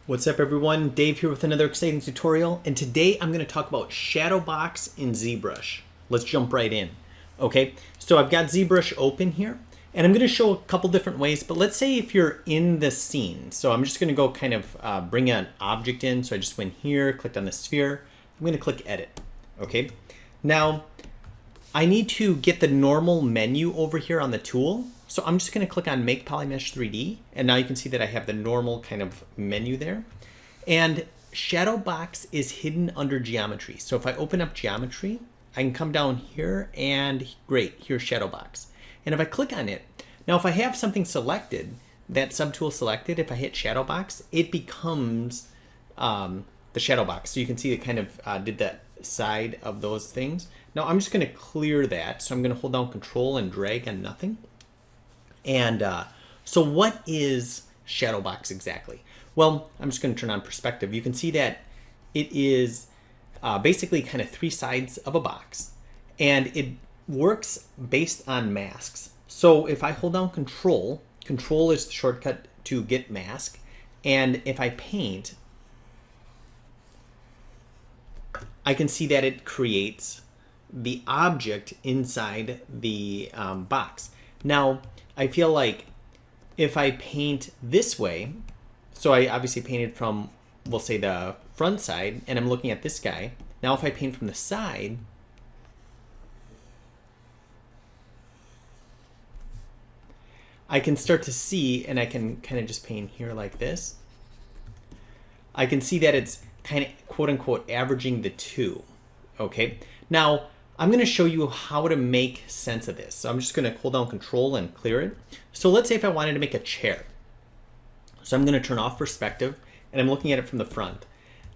What's up everyone, Dave here with another exciting tutorial, and today I'm going to talk about shadow box in ZBrush. Let's jump right in. Okay, so I've got ZBrush open here, and I'm going to show a couple different ways, but let's say if you're in the scene. So I'm just going to go kind of bring an object in. So I just went here, clicked on the sphere. I'm going to click edit. Okay, now I need to get the normal menu over here on the tool. So I'm just going to click on Make Polymesh 3D, and now you can see that I have the normal kind of menu there. And shadow box is hidden under geometry. So if I open up geometry, I can come down here and great, here's shadow box. And if I click on it, now if I have something selected, that subtool selected, if I hit shadow box, it becomes the shadow box. So you can see it kind of did that side of those things. Now I'm just going to clear that. So I'm going to hold down Control and drag on nothing. And so what is shadow box exactly? Well, I'm just going to turn on perspective. You can see that it is basically kind of three sides of a box, and it works based on masks. So if I hold down Control, Control is the shortcut to get mask, and if I paint, I can see that it creates the object inside the box. Now, I feel like if I paint this way, so I obviously painted from, we'll say the front side, and I'm looking at this guy. Now if I paint from the side, I can start to see, and I can kind of just paint here like this. I can see that it's kind of quote unquote averaging the two, okay? Now, I'm going to show you how to make sense of this. So I'm just going to hold down Control and clear it. So let's say if I wanted to make a chair. So I'm going to turn off perspective, and I'm looking at it from the front.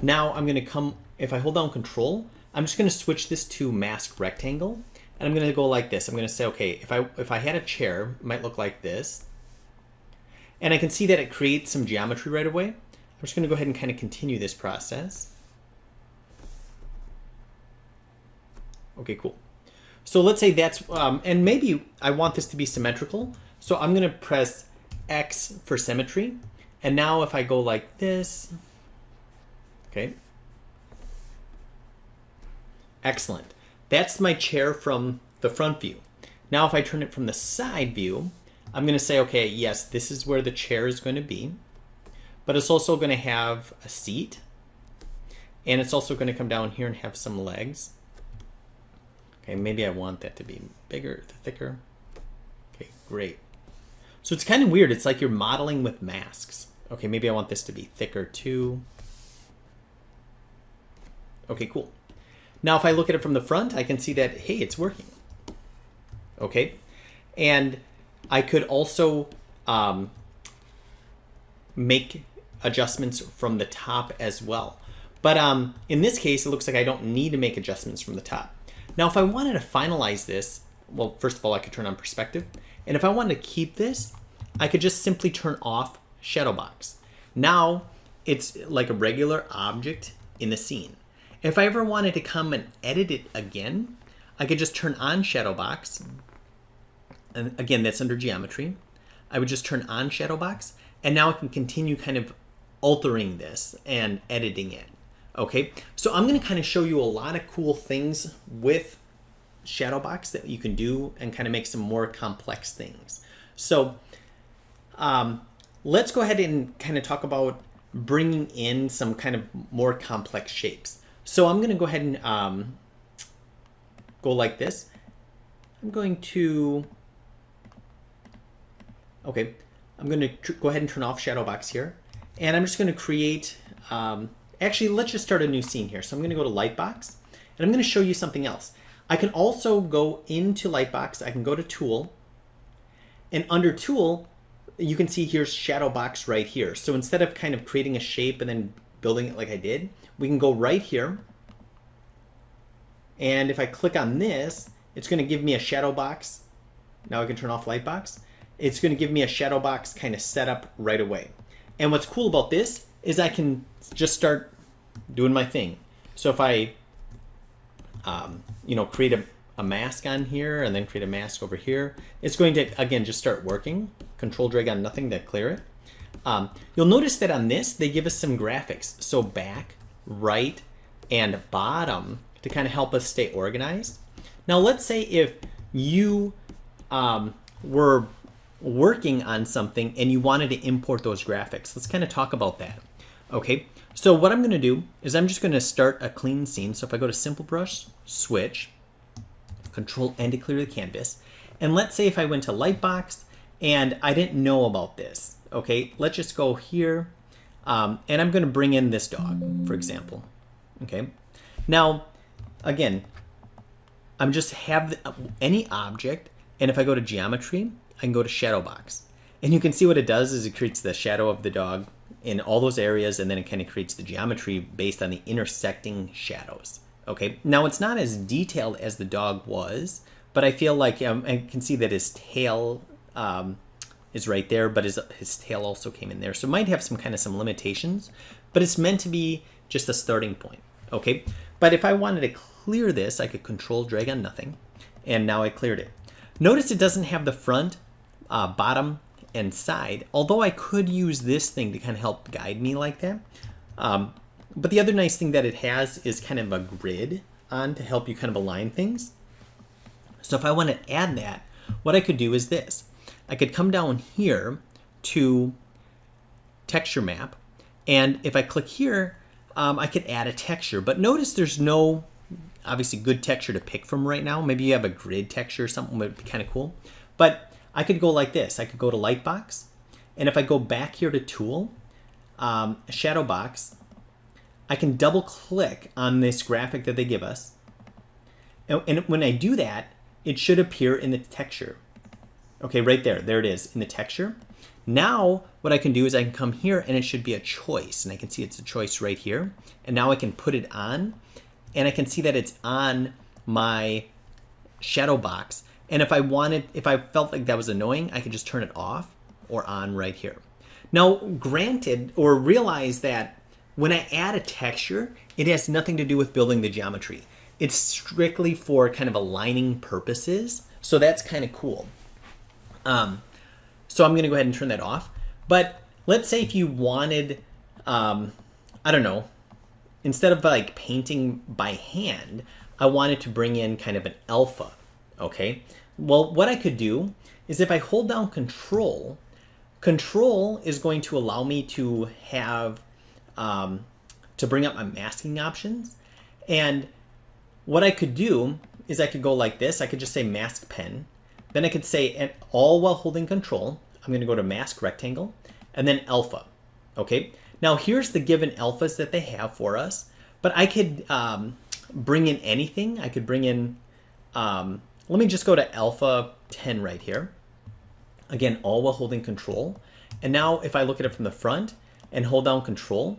Now I'm going to come, if I hold down Control, I'm just going to switch this to mask rectangle, and I'm going to go like this. I'm going to say, okay, if I had a chair, it might look like this. And I can see that it creates some geometry right away. I'm just going to go ahead and kind of continue this process. Okay, cool. So let's say that's, and maybe I want this to be symmetrical. So I'm going to press X for symmetry. And now if I go like this, okay. Excellent. That's my chair from the front view. Now if I turn it from the side view, I'm going to say, okay, yes, this is where the chair is going to be. But it's also going to have a seat. And it's also going to come down here and have some legs. Okay, maybe I want that to be bigger, thicker. Okay, great. So it's kind of weird. It's like you're modeling with masks. Okay, maybe I want this to be thicker too. Okay, cool. Now if I look at it from the front, I can see that, hey, it's working. Okay, and I could also make adjustments from the top as well. But in this case, it looks like I don't need to make adjustments from the top. Now, if I wanted to finalize this, well, first of all, I could turn on perspective. And if I wanted to keep this, I could just simply turn off shadow box. Now, it's like a regular object in the scene. If I ever wanted to come and edit it again, I could just turn on shadow box. And again, that's under geometry. I would just turn on shadow box, and now I can continue kind of altering this and editing it. Okay, so I'm going to kind of show you a lot of cool things with shadow box that you can do and kind of make some more complex things. So let's go ahead and kind of talk about bringing in some kind of more complex shapes. So I'm going to go ahead and go like this. I'm going to, okay, I'm going to go ahead and turn off shadow box here. And I'm just going to create, actually, let's just start a new scene here. So I'm going to go to LightBox, and I'm going to show you something else. I can also go into LightBox. I can go to Tool, and under Tool, you can see here's shadow box right here. So instead of kind of creating a shape and then building it like I did, we can go right here. And if I click on this, it's going to give me a shadow box. Now I can turn off LightBox. It's going to give me a shadow box kind of setup right away. And what's cool about this is I can just start doing my thing. So if I, create a mask on here and then create a mask over here, it's going to, again, just start working. Control drag on nothing to clear it. You'll notice that on this, they give us some graphics. So back, right, and bottom to kind of help us stay organized. Now let's say if you were working on something and you wanted to import those graphics. Let's kind of talk about that. Okay, so what I'm going to do is I'm just going to start a clean scene. So if I go to ZBrush, switch, Control N to clear the canvas, and let's say if I went to LightBox and I didn't know about this. Okay, let's just go here, and I'm going to bring in this dog, for example. Okay, now again, I'm just have any object, and if I go to geometry, I can go to shadow box, and you can see what it does is it creates the shadow of the dog in all those areas, and then it kind of creates the geometry based on the intersecting shadows. Okay, now it's not as detailed as the dog was, but I feel like I can see that his tail is right there, but his tail also came in there, so it might have some limitations, but it's meant to be just a starting point. Okay, but if I wanted to clear this, I could Control drag on nothing, and now I cleared it. Notice it doesn't have the front, bottom, and side, although I could use this thing to kind of help guide me like that. But the other nice thing that it has is kind of a grid on to help you kind of align things. So if I want to add that, what I could do is this. I could come down here to texture map, and if I click here, I could add a texture, but notice there's no obviously good texture to pick from right now. Maybe you have a grid texture or something would be kind of cool, but I could go like this. I could go to LightBox, and if I go back here to Tool, Shadow Box, I can double click on this graphic that they give us, and when I do that, it should appear in the texture. Okay, right there it is in the texture. Now what I can do is I can come here and it should be a choice, and I can see it's a choice right here, and now I can put it on, and I can see that it's on my shadow box, and if I felt like that was annoying, I could just turn it off or on right here. Now granted, or realize that when I add a texture, it has nothing to do with building the geometry. It's strictly for kind of aligning purposes, so that's kind of cool. So I'm going to go ahead and turn that off. But let's say if you wanted, I don't know, instead of like painting by hand, I wanted to bring in kind of an alpha. Okay. Well, what I could do is if I hold down Control, Control is going to allow me to have, to bring up my masking options. And what I could do is I could go like this. I could just say mask pen. Then I could say, and all while holding Control, I'm going to go to mask rectangle and then alpha. Okay. Now here's the given alphas that they have for us, but I could bring in anything. I could bring in, let me just go to alpha 10 right here. Again, all while holding Control. And now if I look at it from the front and hold down Control,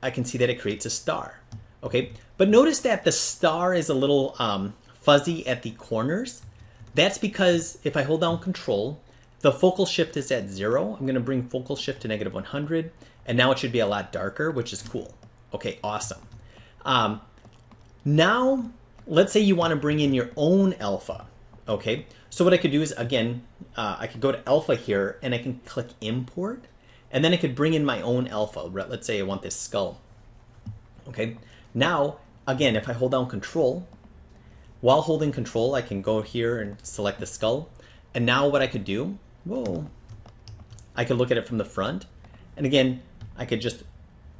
I can see that it creates a star. Okay. But notice that the star is a little fuzzy at the corners. That's because if I hold down Control, the focal shift is at 0. I'm going to bring focal shift to -100, and now it should be a lot darker, which is cool. Okay, awesome. Now, let's say you want to bring in your own alpha. Okay, so what I could do is, again, I could go to alpha here, and I can click import, and then I could bring in my own alpha. Let's say I want this skull. Okay, now, again, if I hold down Control, while holding Control, I can go here and select the skull. And now what I could do, I could look at it from the front. And again, I could just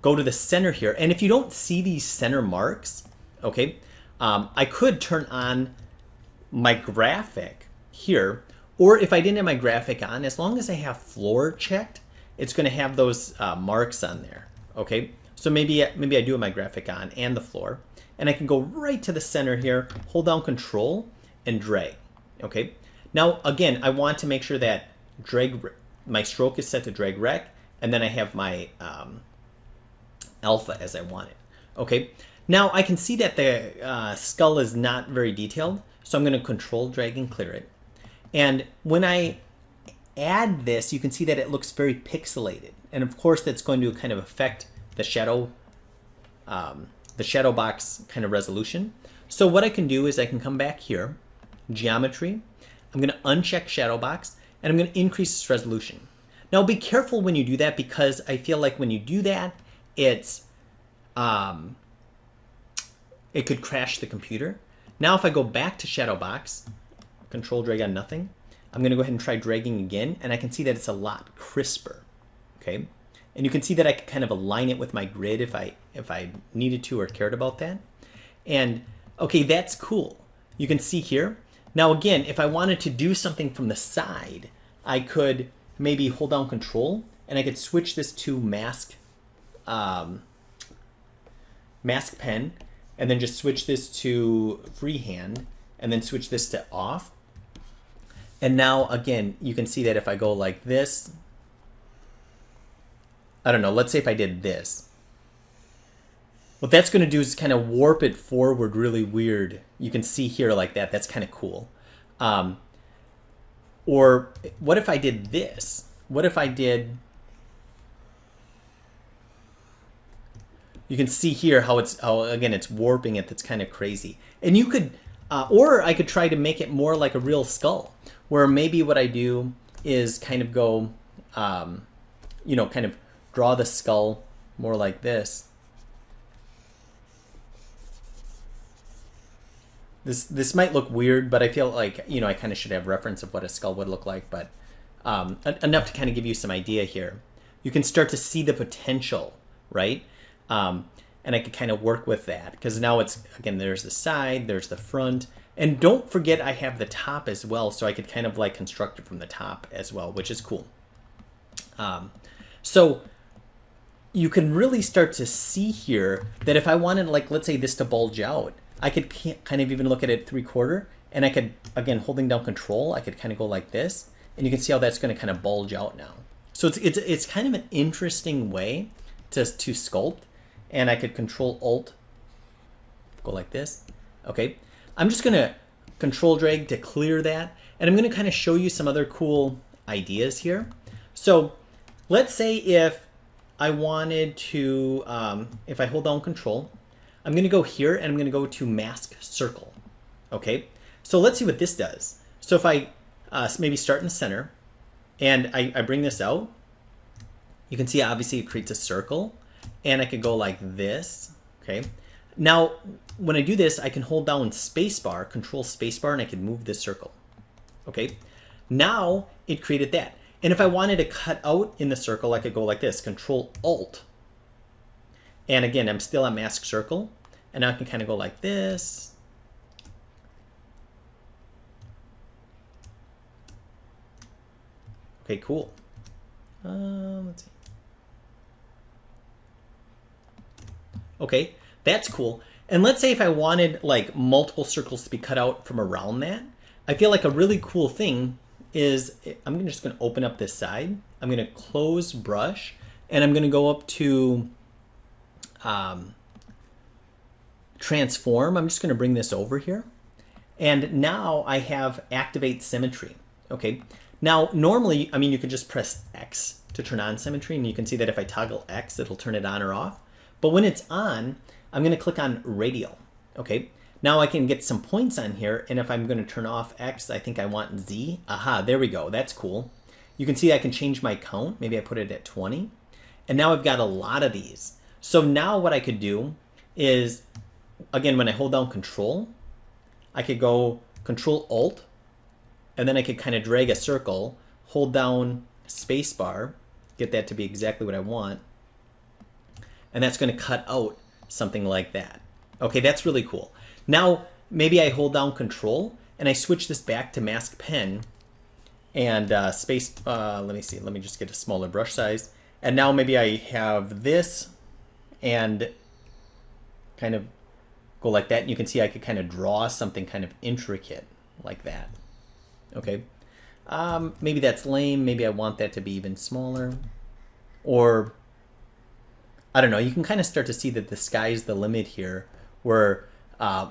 go to the center here. And if you don't see these center marks, okay, I could turn on my graphic here. Or if I didn't have my graphic on, as long as I have floor checked, it's going to have those marks on there. Okay, so maybe I do have my graphic on and the floor. And I can go right to the center here, hold down Control, and drag. Okay. Now, again, I want to make sure that my stroke is set to drag rec, and then I have my alpha as I want it. Okay. Now, I can see that the skull is not very detailed, so I'm going to Control, drag, and clear it. And when I add this, you can see that it looks very pixelated. And of course, that's going to kind of affect the shadow box kind of resolution. So what I can do is I can come back here, geometry. I'm going to uncheck shadow box, and I'm going to increase its resolution. Now be careful when you do that, because I feel like when you do that, it could crash the computer. Now if I go back to shadow box, control drag on nothing, I'm going to go ahead and try dragging again, and I can see that it's a lot crisper. Okay, and you can see that I can kind of align it with my grid if I needed to or cared about that. And okay, that's cool. You can see here. Now again, if I wanted to do something from the side, I could maybe hold down control and I could switch this to mask pen, and then just switch this to freehand, and then switch this to off. And now again, you can see that if I go like this, I don't know, let's say if I did this, what that's going to do is kind of warp it forward really weird. You can see here like that. That's kind of cool. Or what if I did this? What if I did... You can see here how again, it's warping it. That's kind of crazy. And you could, or I could try to make it more like a real skull, where maybe what I do is kind of go, you know, kind of draw the skull more like this. This might look weird, but I feel like, you know, I kind of should have reference of what a skull would look like, but enough to kind of give you some idea here. You can start to see the potential, right? And I could kind of work with that, because now it's, again, there's the side, there's the front, and don't forget I have the top as well, so I could kind of like construct it from the top as well, which is cool. So you can really start to see here that if I wanted, like, let's say this to bulge out, I could kind of even look at it 3/4, and I could, again, holding down control, I could kind of go like this, and you can see how that's going to kind of bulge out now. So it's kind of an interesting way to sculpt. And I could control alt, go like this. Okay, I'm just gonna control drag to clear that, and I'm gonna kind of show you some other cool ideas here. So let's say if I wanted to, if I hold down control, I'm gonna go here and I'm gonna go to mask circle. Okay, so let's see what this does. So if I maybe start in the center and I bring this out, you can see obviously it creates a circle. And I could go like this, okay? Now, when I do this, I can hold down spacebar, control spacebar, and I can move this circle, okay? Now, it created that. And if I wanted to cut out in the circle, I could go like this, control alt. And again, I'm still at mask circle. And now I can kind of go like this. Okay, cool. Let's see. Okay, that's cool. And let's say if I wanted like multiple circles to be cut out from around that, I feel like a really cool thing is, I'm just going to open up this side. I'm going to close brush, and I'm going to go up to transform. I'm just going to bring this over here. And now I have activate symmetry. Okay, now normally, I mean, you could just press X to turn on symmetry, and you can see that if I toggle X, it'll turn it on or off. But when it's on, I'm going to click on Radial. Okay, now I can get some points on here, and if I'm going to turn off X, I think I want Z. Aha, there we go. That's cool. You can see I can change my count. Maybe I put it at 20. And now I've got a lot of these. So now what I could do is, again, when I hold down Control, I could go Control Alt, and then I could kind of drag a circle, hold down Spacebar, get that to be exactly what I want. And that's going to cut out something like that. Okay, that's really cool. Now, maybe I hold down Control and I switch this back to Mask Pen and let me see, let me just get a smaller brush size. And now maybe I have this and kind of go like that. And you can see I could kind of draw something kind of intricate like that. Okay, maybe that's lame. Maybe I want that to be even smaller, or I don't know, you can kind of start to see that the sky's the limit here, where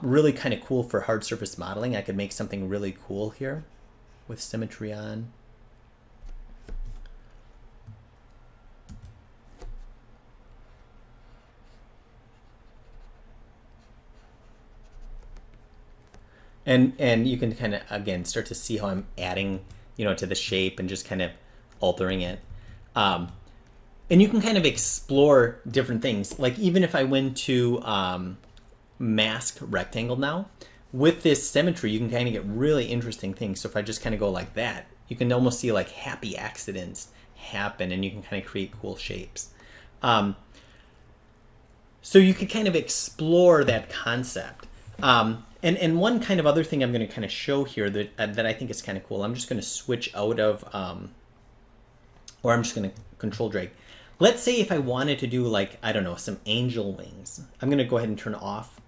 really kind of cool for hard surface modeling. I could make something really cool here with symmetry on. And you can kind of, again, start to see how I'm adding, you know, to the shape and just kind of altering it. And you can kind of explore different things. Like even if I went to mask rectangle now, with this symmetry, you can kind of get really interesting things. So if I just kind of go like that, you can almost see like happy accidents happen, and you can kind of create cool shapes. So you could kind of explore that concept. And one kind of other thing I'm going to kind of show here that I think is kind of cool. I'm just going to switch out of, or I'm just going to control drag. Let's say if I wanted to do like, I don't know, some angel wings. I'm going to go ahead and turn off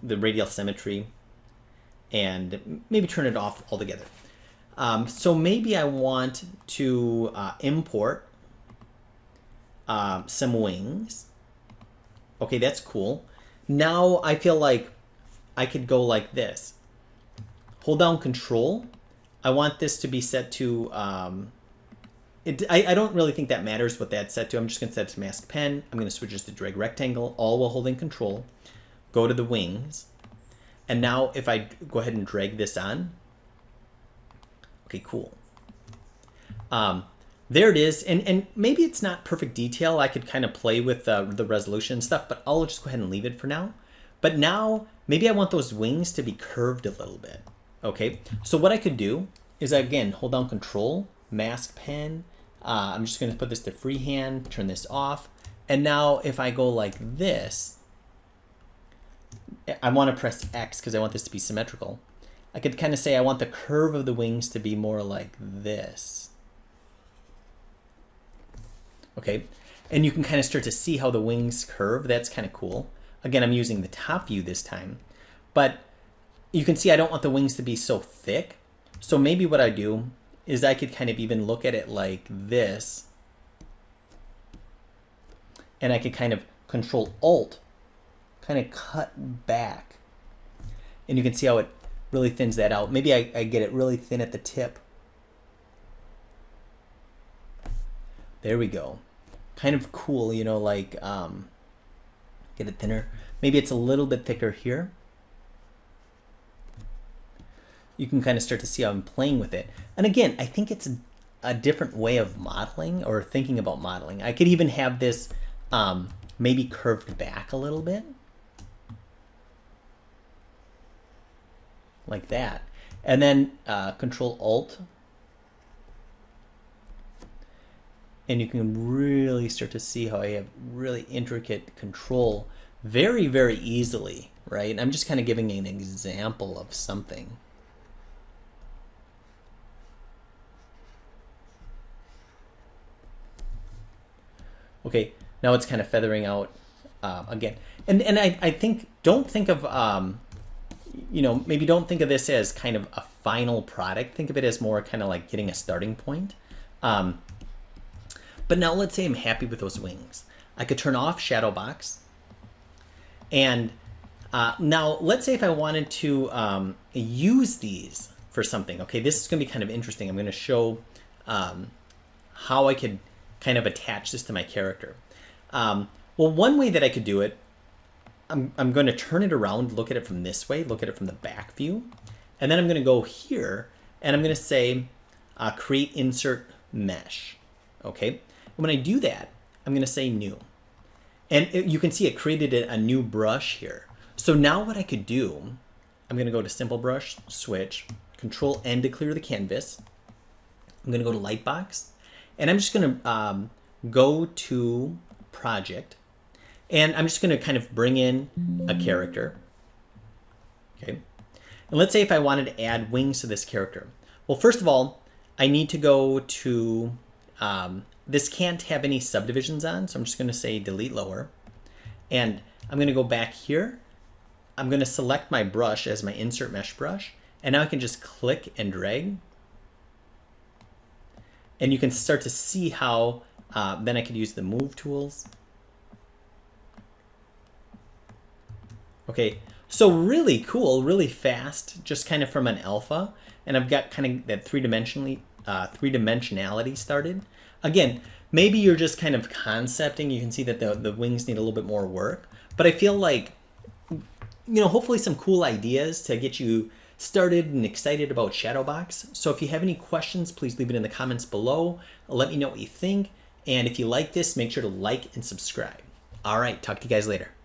the radial symmetry and maybe turn it off altogether. So maybe I want to import some wings. Okay, that's cool. Now I feel like I could go like this. Hold down Control. I want this to be set to, I don't really think that matters what that's set to. I'm just going to set it to mask pen. I'm going to switch this to drag rectangle, all while holding Control. Go to the wings. And now if I go ahead and drag this on, okay, cool. There it is. And maybe it's not perfect detail. I could kind of play with the resolution and stuff, but I'll just go ahead and leave it for now. But now maybe I want those wings to be curved a little bit. Okay, so what I could do is, again, hold down Control, mask pen. I'm just going to put this to freehand, turn this off. And now if I go like this, I want to press X because I want this to be symmetrical. I could kind of say I want the curve of the wings to be more like this. Okay, and you can kind of start to see how the wings curve. That's kind of cool. Again, I'm using the top view this time, but you can see I don't want the wings to be so thick. So maybe what I do is I could kind of even look at it like this, and I could kind of Control Alt, kind of cut back, and you can see how it really thins that out. Maybe I get it really thin at the tip. There we go. Kind of cool, you know, like get it thinner. Maybe it's a little bit thicker here. You can kind of start to see how I'm playing with it. And again, I think it's a different way of modeling or thinking about modeling. I could even have this maybe curved back a little bit. Like that. And then Control Alt. And you can really start to see how I have really intricate control very, very easily, right? I'm just kind of giving an example of something. Okay, now it's kind of feathering out again. And I think, don't think of, you know, maybe don't think of this as kind of a final product. Think of it as more kind of like getting a starting point. But now let's say I'm happy with those wings. I could turn off shadow box. And now let's say if I wanted to use these for something. Okay, this is going to be kind of interesting. I'm going to show how I could kind of attach this to my character. Well, one way that I could do it, I'm going to turn it around, look at it from this way, look at it from the back view. And then I'm going to go here and I'm going to say create insert mesh. Okay. And when I do that, I'm going to say new. And you can see it created a new brush here. So now what I could do, I'm going to go to Simple Brush, switch, Control N to clear the canvas. I'm going to go to Lightbox, and I'm just going to go to Project, and I'm just going to kind of bring in a character. Okay. And let's say if I wanted to add wings to this character. Well, first of all, I need to go to this can't have any subdivisions on, so I'm just going to say delete lower. And I'm going to go back here. I'm going to select my brush as my insert mesh brush. And now I can just click and drag. And you can start to see how then I could use the move tools. Okay, so really cool, really fast, just kind of from an alpha. And I've got kind of that three-dimensionality started. Again, maybe you're just kind of concepting. You can see that the wings need a little bit more work. But I feel like, you know, hopefully some cool ideas to get you started and excited about Shadowbox. So if you have any questions, please leave it in the comments below. Let me know what you think. And if you like this, make sure to like and subscribe. All right, talk to you guys later.